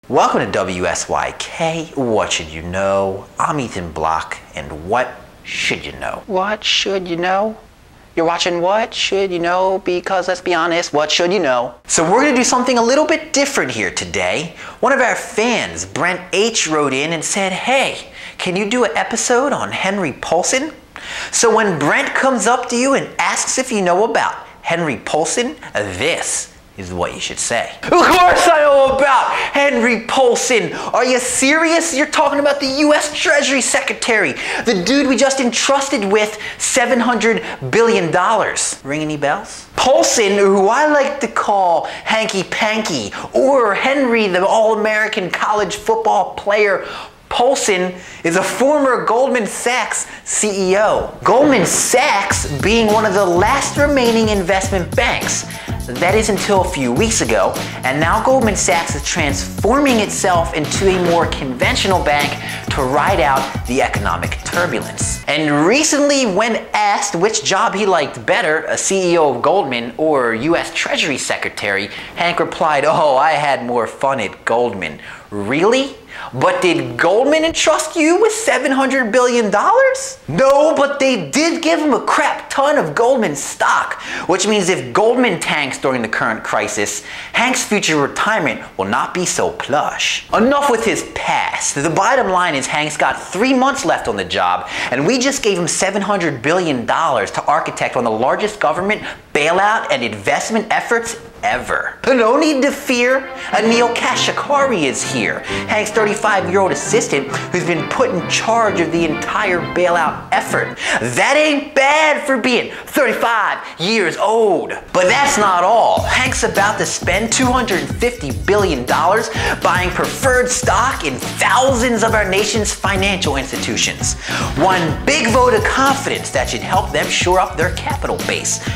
Welcome to WSYK, What Should You Know? I'm Ethan Block, and what should you know? What should you know? You're watching What Should You Know? Because let's be honest, what should you know? So we're going to do something a little bit different here today. One of our fans, Brent H, wrote in and said, hey, can you do an episode on Henry Paulson? So when Brent comes up to you and asks if you know about Henry Paulson, this is what you should say. Of course I know about Henry Paulson. Are you serious? You're talking about the U.S. Treasury Secretary, the dude we just entrusted with $700 billion. Ring any bells? Paulson, who I like to call Hanky Panky, or Henry, the All-American college football player, Paulson is a former Goldman Sachs CEO. Goldman Sachs being one of the last remaining investment banks. That is until a few weeks ago, and now Goldman Sachs is transforming itself into a more conventional bank to ride out the economic turbulence. And recently, when asked which job he liked better, a CEO of Goldman or US Treasury Secretary, Hank replied, "Oh, I had more fun at Goldman." Really? But did Goldman entrust you with $700 billion? No, but they did give him a crap ton of Goldman stock, which means if Goldman tanks during the current crisis, Hank's future retirement will not be so plush. Enough with his past. The bottom line is Hank's got 3 months left on the job, and we just gave him $700 billion to architect one of the largest government bailout and investment efforts ever. No need to fear. Anil Kashkari is here, Hank's 35-year-old assistant who's been put in charge of the entire bailout effort. That ain't bad for being 35 years old. But that's not all. Hank's about to spend $250 billion buying preferred stock in thousands of our nation's financial institutions. One big vote of confidence that should help them shore up their capital base,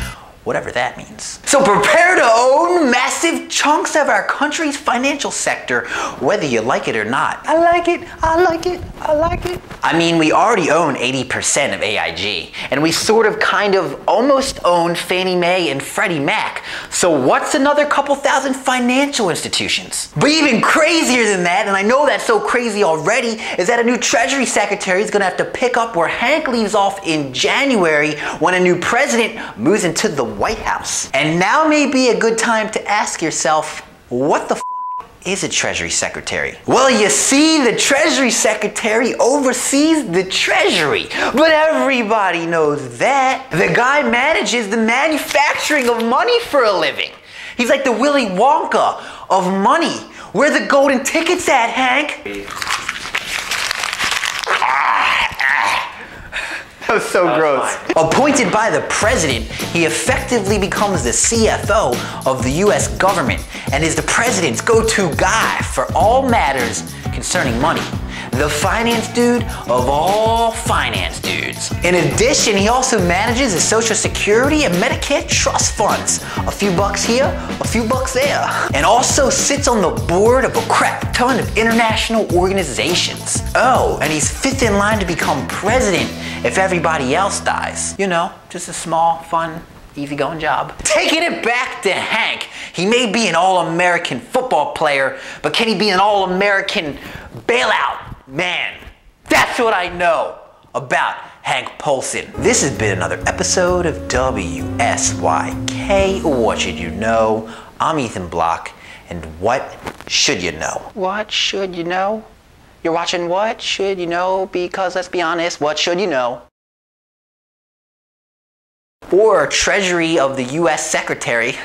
whatever that means. So prepare to own massive chunks of our country's financial sector, whether you like it or not. I like it, I like it, I like it. I mean, we already own 80% of AIG, and we sort of kind of almost own Fannie Mae and Freddie Mac. So what's another couple thousand financial institutions? But even crazier than that, and I know that's so crazy already, is that a new Treasury Secretary is gonna have to pick up where Hank leaves off in January when a new president moves into the White House. And now may be a good time to ask yourself, what the is a Treasury Secretary? Well, you see, the Treasury Secretary oversees the Treasury, but everybody knows that. The guy manages the manufacturing of money for a living. He's like the Willy Wonka of money. Where the golden tickets at, Hank? That was so gross. Appointed by the president, he effectively becomes the CFO of the US government and is the president's go-to guy for all matters concerning money. The finance dude of all finance dudes. In addition, he also manages the Social Security and Medicare trust funds. A few bucks here, a few bucks there. And also sits on the board of a crap ton of international organizations. Oh, and he's fifth in line to become president if everybody else dies. You know, just a small, fun, easygoing job. Taking it back to Hank, he may be an All-American football player, but can he be an All-American bailout man? That's what I know about Hank Paulson. This has been another episode of WSYK, What Should You Know? I'm Ethan Block, and what should you know? What should you know? You're watching What Should You Know? Because let's be honest, what should you know? Or Treasury of the US Secretary.